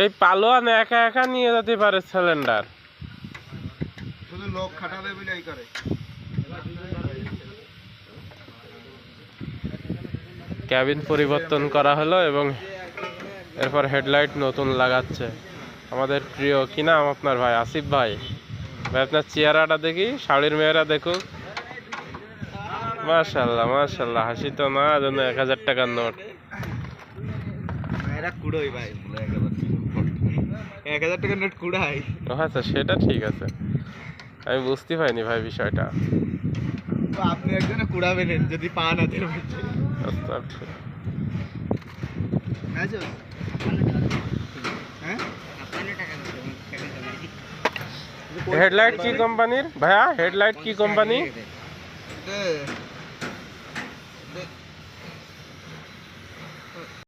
এই পালোয়ান একা একা নিয়ে যেতে পারে সিলিন্ডার, শুধু লোক খাটাবে বলেই করে। ক্যাবিন পরিবর্তন করা হলো এবং এরপর হেডলাইট নতুন লাগাচ্ছে আমাদের প্রিয়, কি নাম আপনার ভাই? আসিফ ভাই। ভাই আপনার চেহারাটা দেখি, শাড়ির মেয়েরা দেখুক। মাশাল্লাহ মাশাল্লাহ, হাসি তো না যেন 1000 টাকার নোট। এরা কুড়োই ভাই, 1000 টাকার নোট কুড়াই। আচ্ছা সেটা ঠিক আছে, আমি বুঝতে পারিনি ভাই বিষয়টা। তো আপনি একজনে কুড়াবেন যদি পান হাতের মধ্যে। হেডলাইট কি কোম্পানির ভাইয়া? হেডলাইট কি কোম্পানি?